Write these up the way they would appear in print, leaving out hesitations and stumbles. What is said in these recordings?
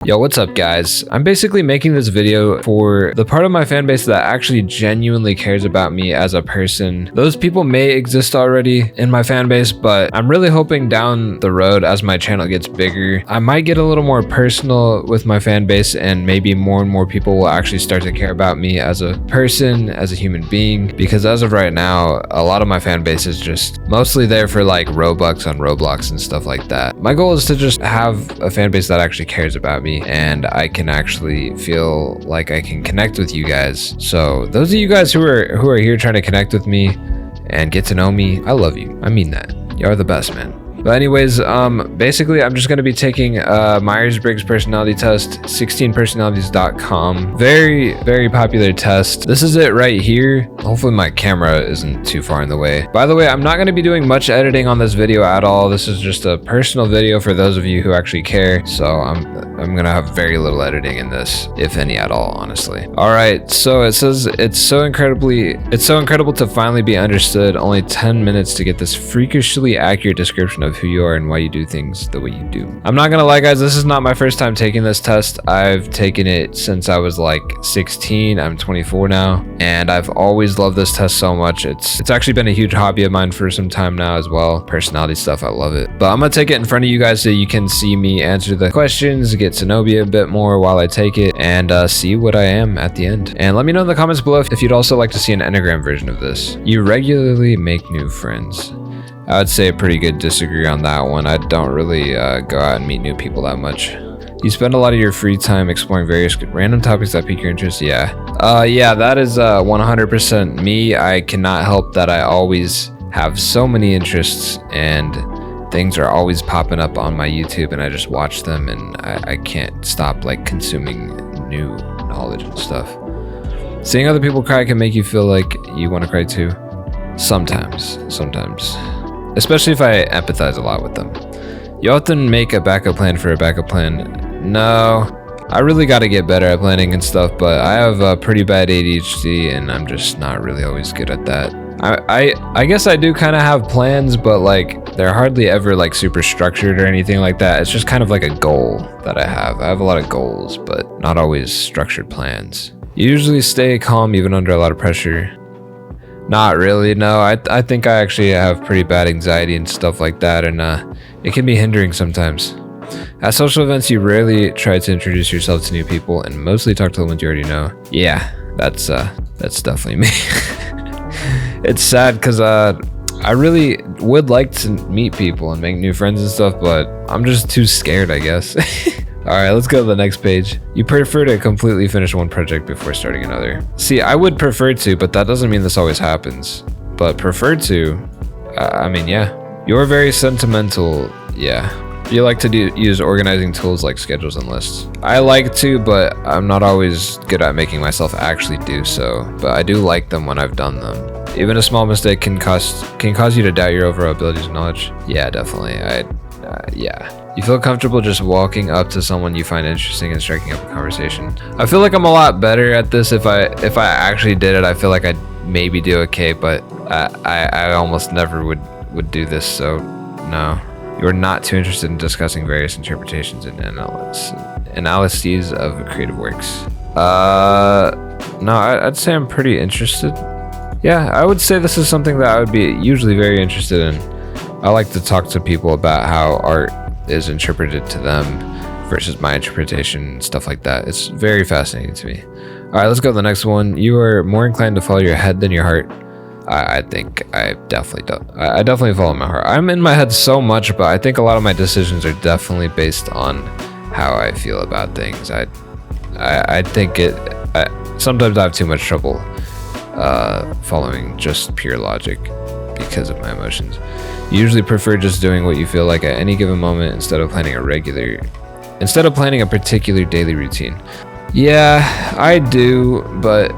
Yo, what's up guys? I'm basically making this video for the part of my fan base that actually genuinely cares about me as a person. Those people may exist already in my fan base, but I'm really hoping down the road as my channel gets bigger, I might get a little more personal with my fan base and maybe more and more people will actually start to care about me as a person, as a human being. Because as of right now, a lot of my fan base is just mostly there for like Robux on Roblox and stuff like that. My goal is to just have a fan base that actually cares about me and I can actually feel like I can connect with you guys. So those of you guys who are here trying to connect with me and get to know me, I love you. I mean that. You are the best, man. But anyways, basically I'm just going to be taking Myers-Briggs personality test, 16Personalities.com. Very popular test. This is it right here. Hopefully my camera isn't too far in the way. By the way, I'm not going to be doing much editing on this video at all. This is just a personal video for those of you who actually care. So I'm going to have very little editing in this, if any at all, honestly. All right, so it says it's so incredible to finally be understood. Only 10 minutes to get this freakishly accurate description of who you are and why you do things the way you do. I'm not gonna lie guys, this is not my first time taking this test. I've taken it since I was like 16. I'm 24 now and I've always loved this test so much. It's actually been a huge hobby of mine for some time now as well. Personality stuff, I love it. But I'm gonna take it in front of you guys so you can see me answer the questions, get to know me a bit more while I take it, and see what I am at the end. And let me know in the comments below if you'd also like to see an Enneagram version of this. You regularly make new friends. I would say a pretty good disagree on that one. I don't really go out and meet new people that much. You spend a lot of your free time exploring various random topics that pique your interest. Yeah, that is 100% me. I cannot help that I always have so many interests and things are always popping up on my YouTube and I just watch them and I can't stop like consuming new knowledge and stuff. Seeing other people cry can make you feel like you want to cry too. Sometimes. Especially if I empathize a lot with them. You often make a backup plan for a backup plan. No, I really got to get better at planning and stuff, but I have a pretty bad ADHD and I'm just not really always good at that. I guess I do kind of have plans, but like they're hardly ever like super structured or anything like that. It's just kind of like a goal that I have. I have a lot of goals, but not always structured plans. You usually stay calm even under a lot of pressure. Not really, no. I think I actually have pretty bad anxiety and stuff like that, and it can be hindering sometimes. At social events, you rarely try to introduce yourself to new people and mostly talk to the ones you already know. Yeah, that's definitely me. It's sad because I really would like to meet people and make new friends and stuff, but I'm just too scared, I guess. Alright, let's go to the next page. You prefer to completely finish one project before starting another. See, I would prefer to, but that doesn't mean this always happens. But prefer to, I mean, yeah. You're very sentimental, yeah. You like to use organizing tools like schedules and lists. I like to, but I'm not always good at making myself actually do so. But I do like them when I've done them. Even a small mistake can cause you to doubt your overall abilities and knowledge. Yeah, definitely. Yeah. You feel comfortable just walking up to someone you find interesting and striking up a conversation. I feel like I'm a lot better at this if I actually did it. I feel like I'd maybe do okay, but I almost never would do this, so no. You're not too interested in discussing various interpretations and analyses of creative works. No, I'd say I'm pretty interested. Yeah, I would say this is something that I would be usually very interested in. I like to talk to people about how art is interpreted to them versus my interpretation and stuff like that. It's very fascinating to me. All right, let's go to the next one. You are more inclined to follow your head than your heart. I think I definitely don't. I definitely follow my heart. I'm in my head so much, but I think a lot of my decisions are definitely based on how I feel about things. I think sometimes I have too much trouble following just pure logic because of my emotions. You usually prefer just doing what you feel like at any given moment instead of planning a particular daily routine. Yeah, I do, but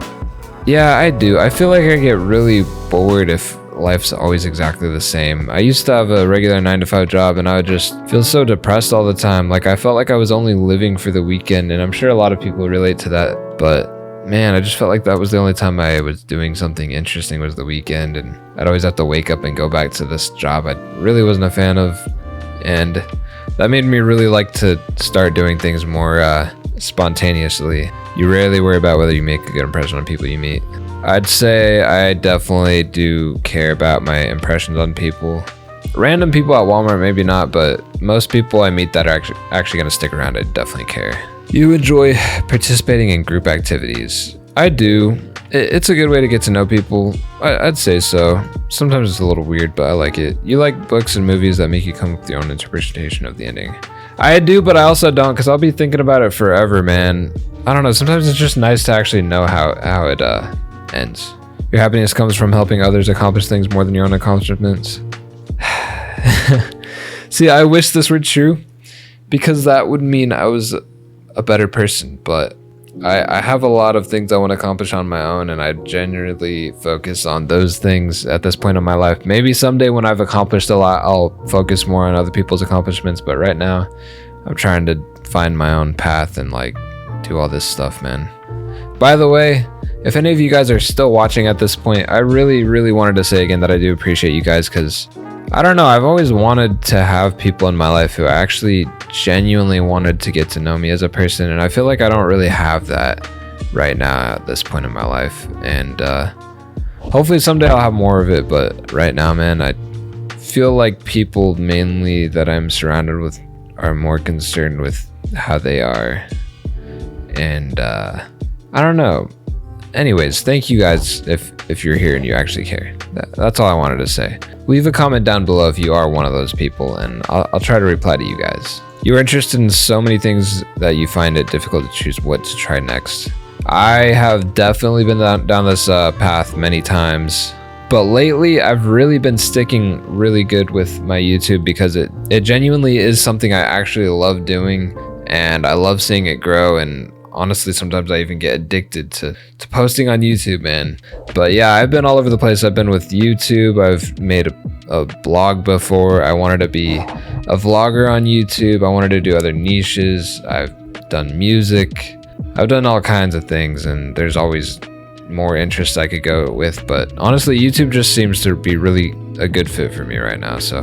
yeah, I do. I feel like I get really bored if life's always exactly the same. I used to have a regular 9-to-5 job and I would just feel so depressed all the time. Like I felt like I was only living for the weekend, and I'm sure a lot of people relate to that, but man, I just felt like that was the only time I was doing something interesting was the weekend, and I'd always have to wake up and go back to this job I really wasn't a fan of, and That made me really like to start doing things more spontaneously. You rarely worry about whether you make a good impression on people you meet. I'd say I definitely do care about my impressions on people. Random people at Walmart, maybe not, but most people I meet that are actually going to stick around, I definitely care. You enjoy participating in group activities. I do. It's a good way to get to know people. I'd say so. Sometimes it's a little weird, but I like it. You like books and movies that make you come up with your own interpretation of the ending. I do, but I also don't, because I'll be thinking about it forever, man. I don't know. Sometimes it's just nice to actually know how it ends. Your happiness comes from helping others accomplish things more than your own accomplishments. See, I wish this were true, because that would mean I was a better person, but I have a lot of things I want to accomplish on my own, and I genuinely focus on those things at this point in my life. Maybe someday when I've accomplished a lot, I'll focus more on other people's accomplishments, but right now I'm trying to find my own path and like do all this stuff, man. By the way, if any of you guys are still watching at this point, I really wanted to say again that I do appreciate you guys, because I don't know, I've always wanted to have people in my life who actually genuinely wanted to get to know me as a person, and I feel like I don't really have that right now at this point in my life, and hopefully someday I'll have more of it, but right now, man, I feel like people mainly that I'm surrounded with are more concerned with how they are, and I don't know. Anyways, thank you guys if you're here and you actually care. That's all I wanted to say. Leave a comment down below if you are one of those people, and I'll try to reply to you guys. You're interested in so many things that you find it difficult to choose what to try next. I have definitely been down this path many times, but lately I've really been sticking really good with my YouTube, because it genuinely is something I actually love doing, and I love seeing it grow, and honestly, sometimes I even get addicted to posting on YouTube, man. But yeah, I've been all over the place. I've been with YouTube. I've made a blog before. I wanted to be a vlogger on YouTube. I wanted to do other niches. I've done music. I've done all kinds of things, and there's always more interests I could go with. But honestly, YouTube just seems to be really a good fit for me right now. So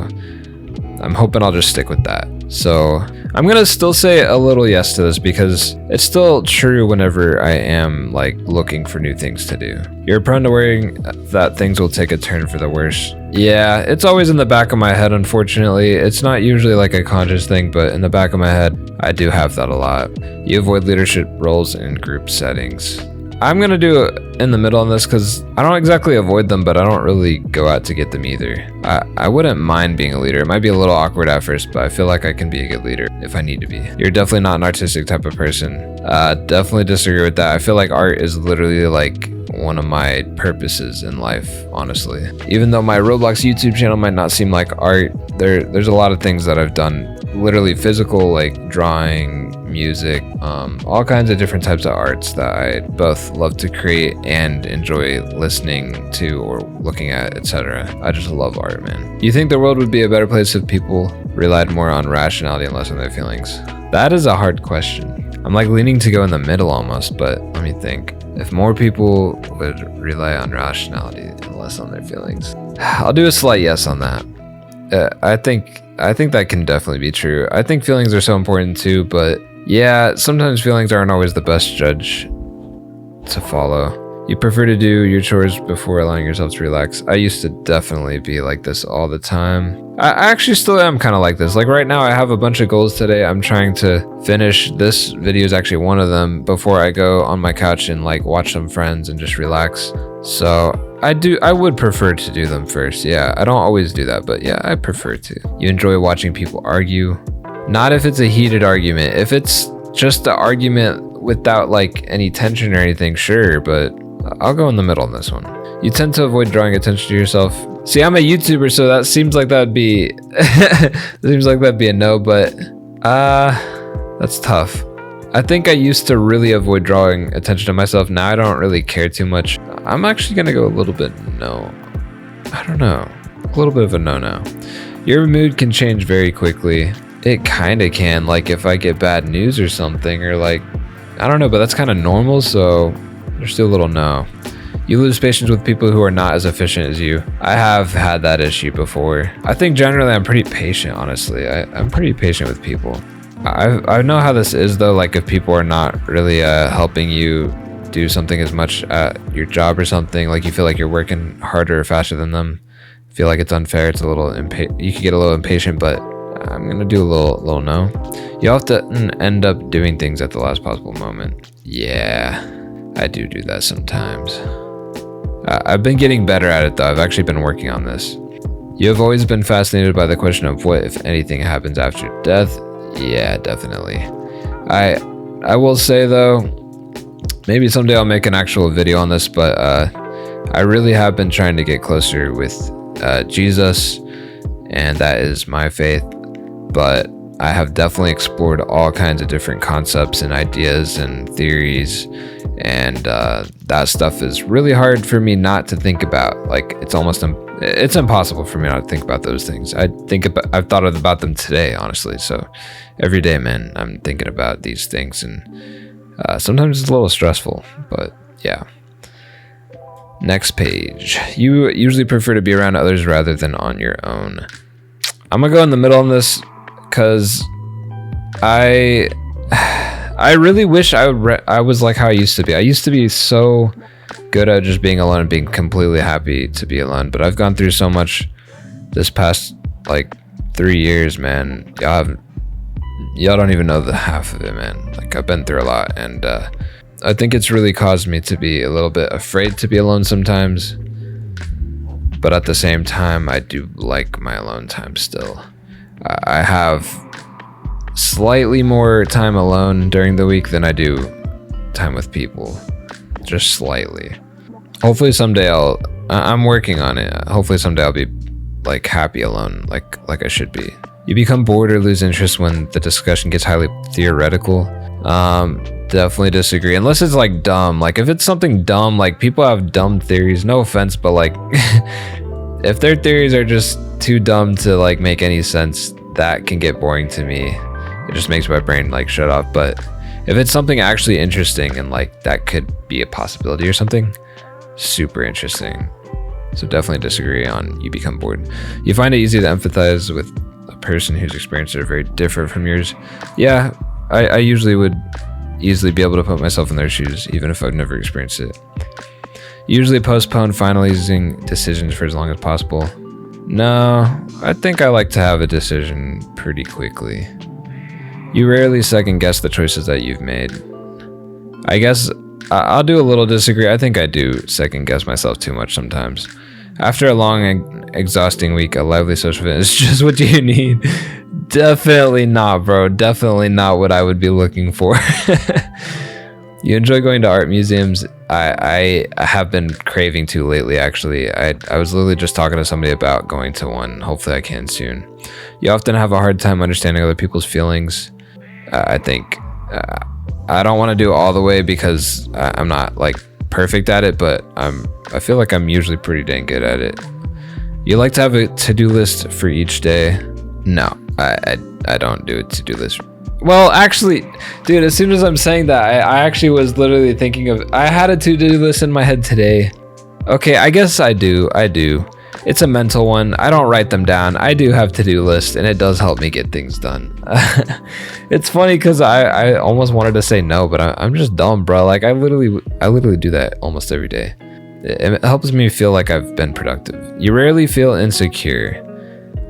I'm hoping I'll just stick with that. So I'm gonna still say a little yes to this, because it's still true whenever I am like looking for new things to do. You're prone to worrying that things will take a turn for the worse. Yeah, it's always in the back of my head, unfortunately. It's not usually like a conscious thing, but in the back of my head, I do have that a lot. You avoid leadership roles in group settings. I'm gonna do it in the middle on this, because I don't exactly avoid them, but I don't really go out to get them either. I wouldn't mind being a leader. It might be a little awkward at first, but I feel like I can be a good leader if I need to be. You're definitely not an artistic type of person. Definitely disagree with that. I feel like art is literally like one of my purposes in life, honestly. Even though my Roblox YouTube channel might not seem like art, there's a lot of things that I've done, literally physical, like drawing, music, all kinds of different types of arts that I both love to create and enjoy listening to or looking at, etc. I just love art, man. Do you think the world would be a better place if people relied more on rationality and less on their feelings? That is a hard question. I'm like leaning to go in the middle almost, but let me think. If more people would rely on rationality and less on their feelings, I'll do a slight yes on that. I think that can definitely be true. I think feelings are so important too, but yeah, sometimes feelings aren't always the best judge to follow. You prefer to do your chores before allowing yourself to relax. I used to definitely be like this all the time. I actually still am kind of like this. Like right now I have a bunch of goals today. I'm trying to finish. This video is actually one of them before I go on my couch and like watch some friends and just relax. So I would prefer to do them first. Yeah, I don't always do that, but yeah, I prefer to. You enjoy watching people argue? Not if it's a heated argument. If it's just an argument without like any tension or anything, sure, but I'll go in the middle on this one. You tend to avoid drawing attention to yourself. See, I'm a YouTuber, so that seems like that'd be a no, but that's tough. I think I used to really avoid drawing attention to myself. Now I don't really care too much. I'm actually gonna go a little bit no. I don't know. A little bit of a no now. Your mood can change very quickly. It kind of can, like if I get bad news or something, or like, I don't know, but that's kind of normal, so there's still a little no. You lose patience with people who are not as efficient as you. I have had that issue before. I think generally I'm pretty patient, honestly. I'm pretty patient with people. I know how this is though, like if people are not really helping you do something as much at your job or something, like you feel like you're working harder or faster than them, feel like it's unfair, it's a little you could get a little impatient, but I'm gonna do a little no. You often end up doing things at the last possible moment. Yeah, I do that sometimes. I've been getting better at it though. I've actually been working on this. You have always been fascinated by the question of what, if anything, happens after death. Yeah, definitely. I will say though, maybe someday I'll make an actual video on this, but I really have been trying to get closer with Jesus, and that is my faith. But I have definitely explored all kinds of different concepts and ideas and theories, and that stuff is really hard for me not to think about. Like it's impossible for me not to think about those things. I've thought about them today, honestly. So every day, man, I'm thinking about these things, and sometimes it's a little stressful, but yeah. Next page. You usually prefer to be around others rather than on your own. I'm gonna go in the middle on this because I really wish I was like how I used to be. I used to be so good at just being alone and being completely happy to be alone, but I've gone through so much this past like 3 years, man. Y'all don't even know the half of it, man. Like I've been through a lot, and I think it's really caused me to be a little bit afraid to be alone sometimes, but at the same time I do like my alone time still. I have slightly more time alone during the week than I do time with people, just slightly. Hopefully someday I'm working on it. Hopefully someday I'll be like happy alone, like I should be. You become bored or lose interest when the discussion gets highly theoretical. Definitely disagree, unless it's like dumb. Like if it's something dumb, like people have dumb theories, no offense, but like if their theories are just too dumb to like make any sense, that can get boring to me. It just makes my brain like shut off. But if it's something actually interesting and like that could be a possibility or something, super interesting. So definitely disagree on you become bored. You find it easy to empathize with a person whose experiences are very different from yours. Yeah, I usually would easily be able to put myself in their shoes, even if I've never experienced it. Usually postpone finalizing decisions for as long as possible. No, I think I like to have a decision pretty quickly. You rarely second guess the choices that you've made. I guess I'll do a little disagree. I think I do second guess myself too much sometimes. After a long and exhausting week, a lively social event is just what you need. Definitely not, bro. Definitely not what I would be looking for. You enjoy going to art museums. I have been craving to lately, actually. I was literally just talking to somebody about going to one. Hopefully I can soon. You often have a hard time understanding other people's feelings. I think I don't want to do it all the way because I'm not like perfect at it, but I feel like I'm usually pretty dang good at it. You like to have a to-do list for each day. No, I don't do a to-do list. Well, actually, dude, as soon as I'm saying that, I actually was literally thinking of, I had a to-do list in my head today. Okay, I guess I do. It's a mental one. I don't write them down. I do have to-do lists, and it does help me get things done. It's funny because I almost wanted to say no, but I'm just dumb, bro. Like I literally do that almost every day. It helps me feel like I've been productive. You rarely feel insecure.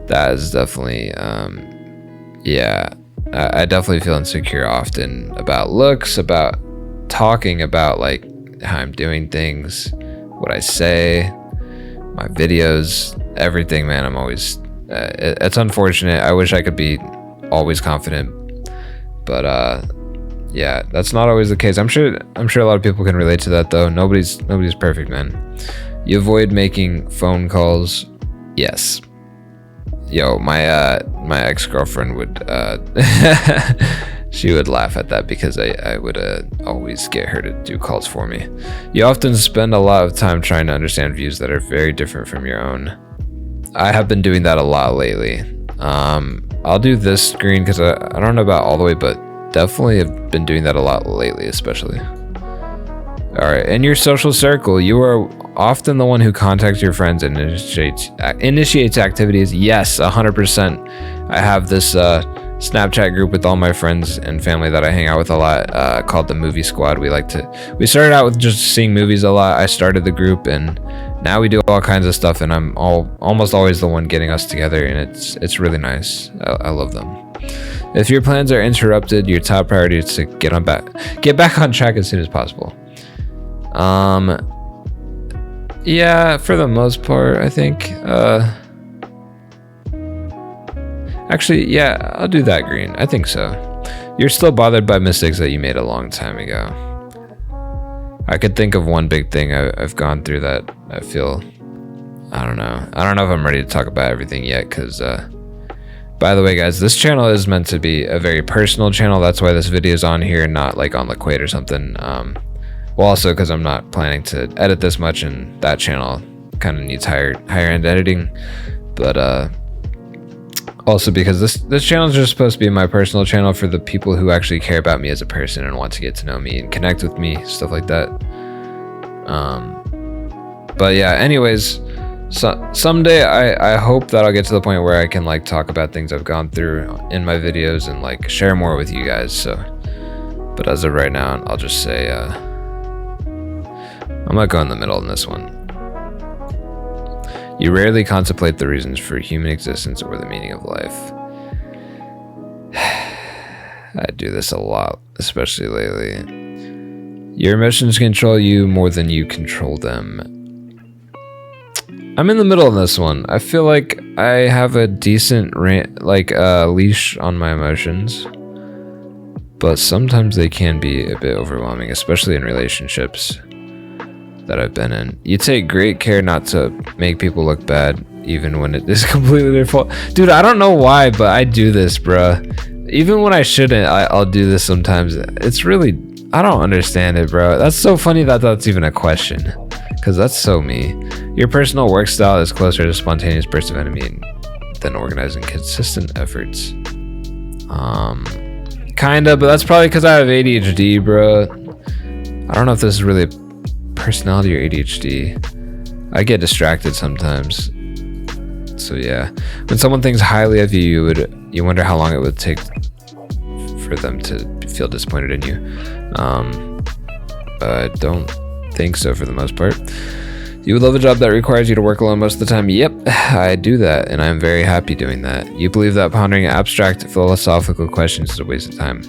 That is definitely, yeah. I definitely feel insecure often about looks, about talking about like how I'm doing things, what I say, my videos, everything, man. I'm always, it's unfortunate. I wish I could be always confident, but yeah, that's not always the case. I'm sure a lot of people can relate to that though. Nobody's perfect, man. You avoid making phone calls. Yes. Yo, my ex-girlfriend would she would laugh at that because I would always get her to do calls for me. You often spend a lot of time trying to understand views that are very different from your own. I have been doing that a lot lately. I'll do this screen because I don't know about all the way, but definitely have been doing that a lot lately, especially. All right, in your social circle, you are often the one who contacts your friends and initiates activities. Yes, 100%. I have this Snapchat group with all my friends and family that I hang out with a lot, called the Movie Squad. We started out with just seeing movies a lot. I started the group, and now we do all kinds of stuff, and I'm almost always the one getting us together, and it's really nice. I love them. If your plans are interrupted, your top priority is to get back on track as soon as possible. Yeah, for the most part, I think. Actually, yeah, I'll do that green. I think so. You're still bothered by mistakes that you made a long time ago. I could think of one big thing I've gone through that I feel, I don't know if I'm ready to talk about everything yet, because, by the way, guys, this channel is meant to be a very personal channel. That's why this video is on here, not like on Liquate or something. Well, also because I'm not planning to edit this much, and that channel kind of needs higher end editing. But also because this channel is just supposed to be my personal channel for the people who actually care about me as a person and want to get to know me and connect with me, stuff like that. But yeah, anyways, someday I hope that I'll get to the point where I can like talk about things I've gone through in my videos and like share more with you guys. So, but as of right now, I'll just say I'm gonna go in the middle in this one. You rarely contemplate the reasons for human existence or the meaning of life. I do this a lot, especially lately. Your emotions control you more than you control them. I'm in the middle of this one. I feel like I have a decent leash on my emotions, but sometimes they can be a bit overwhelming, especially in relationships that I've been in. You take great care not to make people look bad, even when it is completely their fault. Dude, I don't know why, but I do this, bruh. Even when I shouldn't, I'll do this sometimes. It's really, I don't understand it, bro. That's so funny that that's even a question, because that's so me. Your personal work style is closer to spontaneous bursts of energy than organizing consistent efforts. Kinda, but that's probably because I have ADHD, bro. I don't know if this is really personality or ADHD. I get distracted sometimes. So yeah, when someone thinks highly of you, you wonder how long it would take for them to feel disappointed in you. I don't think so for the most part. You would love a job that requires you to work alone most of the time. Yep, I do that, and I'm very happy doing that. You believe that pondering abstract philosophical questions is a waste of time.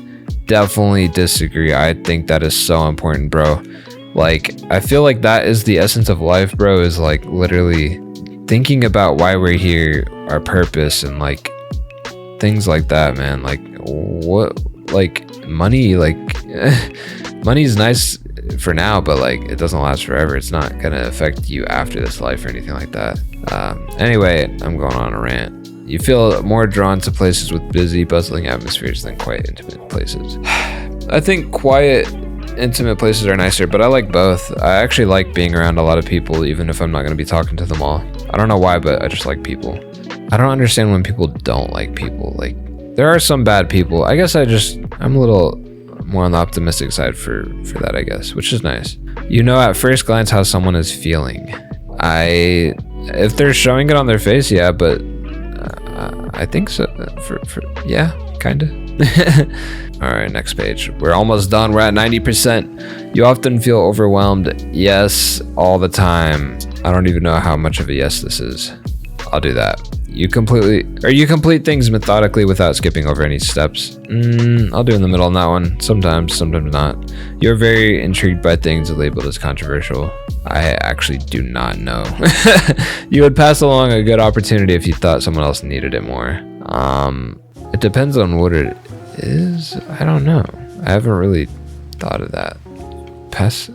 Definitely disagree. I think that is so important, bro. Like, I feel like that is the essence of life, bro, is like literally thinking about why we're here, our purpose, and like things like that, man. Like, what, like money, like money's nice for now, but like it doesn't last forever. It's not gonna affect you after this life or anything like that. Anyway, I'm going on a rant. You feel more drawn to places with busy, bustling atmospheres than quiet, intimate places. I think quiet, intimate places are nicer, but I like both. I actually like being around a lot of people, even if I'm not going to be talking to them all. I don't know why, but I just like people. I don't understand when people don't like people. Like, there are some bad people. I guess I'm a little more on the optimistic side for that, I guess, which is nice. You know at first glance how someone is feeling. If they're showing it on their face, yeah, but I think so. Yeah, kind of. All right, next page. We're almost done. We're at 90%. You often feel overwhelmed. Yes, all the time. I don't even know how much of a yes this is. I'll do that. You complete things methodically without skipping over any steps. I'll do in the middle on that one. Sometimes not. You're very intrigued by things labeled as controversial. I actually do not know. You would pass along a good opportunity if you thought someone else needed it more. It depends on what it is. I don't know. I haven't really thought of that. Pass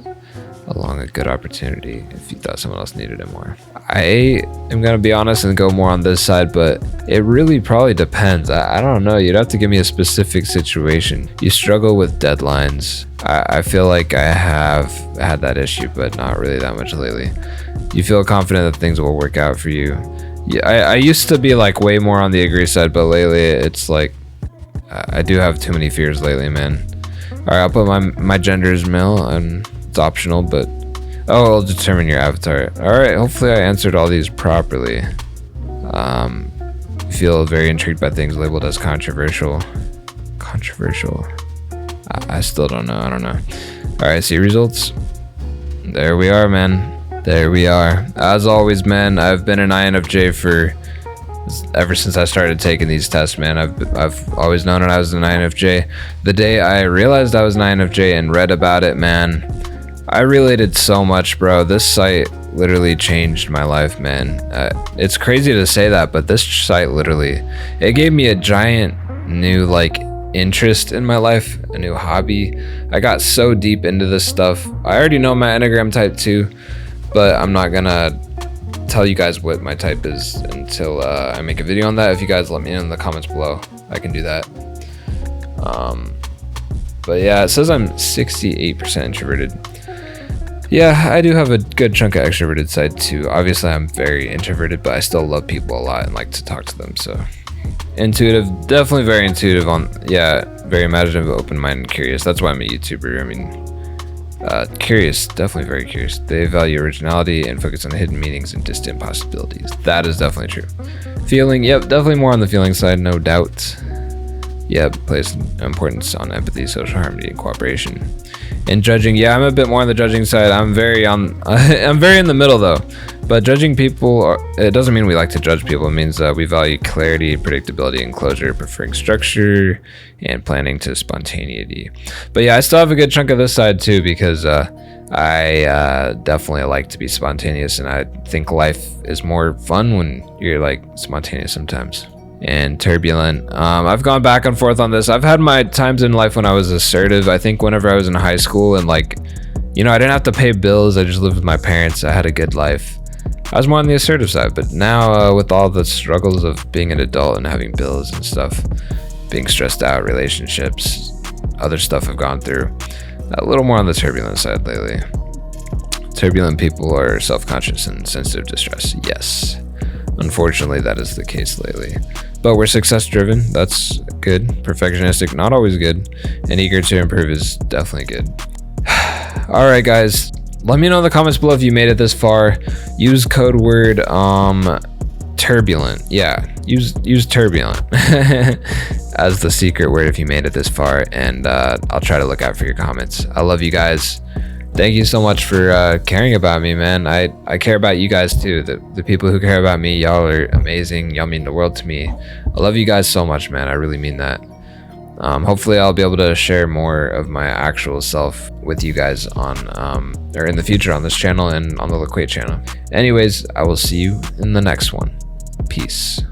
along a good opportunity if you thought someone else needed it more. I am gonna be honest and go more on this side, but it really probably depends. I don't know. You'd have to give me a specific situation. You struggle with deadlines. I feel like I have had that issue, but not really that much lately. You feel confident that things will work out for you. Yeah, I used to be like way more on the agree side, but lately it's like I do have too many fears lately, man. All right, I'll put my gender is male, and It's optional, but oh, it'll determine your avatar. All right, hopefully I answered all these properly. Feel very intrigued by things labeled as controversial. I still don't know. I don't know. All right, see results. There we are, man. There we are. As always, man, I've been an INFJ for ever since I started taking these tests, man. I've always known that I was an INFJ. The day I realized I was an INFJ and read about it, man, I related so much, bro. This site literally changed my life, man. It's crazy to say that, but this site literally, it gave me a giant new like interest in my life, a new hobby. I got so deep into this stuff. I already know my Enneagram type 2, but I'm not gonna tell you guys what my type is until I make a video on that. If you guys let me know in the comments below, I can do that. But yeah, it says I'm 68% introverted. Yeah, I do have a good chunk of extroverted side too. Obviously I'm very introverted, but I still love people a lot and like to talk to them. So intuitive, definitely very intuitive, very imaginative, open-minded, curious. That's why I'm a YouTuber. I mean, curious, definitely very curious. They value originality and focus on hidden meanings and distant possibilities. That is definitely true. Feeling, yep, definitely more on the feeling side, no doubt. Yep, place importance on empathy, social harmony, and cooperation. And judging, yeah, I'm a bit more on the judging side. I'm very in the middle though. But judging people, it doesn't mean we like to judge people. It means we value clarity, predictability, and closure, preferring structure and planning to spontaneity. But yeah, I still have a good chunk of this side too, because I definitely like to be spontaneous, and I think life is more fun when you're like spontaneous sometimes. And turbulent. I've gone back and forth on this. I've had my times in life when I was assertive. I think whenever I was in high school and like, you know, I didn't have to pay bills. I just lived with my parents. I had a good life. I was more on the assertive side, but now with all the struggles of being an adult and having bills and stuff, being stressed out, relationships, other stuff I've gone through, a little more on the turbulent side lately. Turbulent people are self-conscious and sensitive to stress. Yes. Unfortunately, that is the case lately. But we're success-driven. That's good. Perfectionistic, not always good. And eager to improve is definitely good. All right, guys. Let me know in the comments below if you made it this far. Use code word turbulent. Yeah, use turbulent as the secret word if you made it this far. And I'll try to look out for your comments. I love you guys. Thank you so much for caring about me, man. I care about you guys too. The people who care about me, y'all are amazing. Y'all mean the world to me. I love you guys so much, man. I really mean that. Hopefully I'll be able to share more of my actual self with you guys on or in the future on this channel and on the Liquate channel. Anyways, I will see you in the next one. Peace.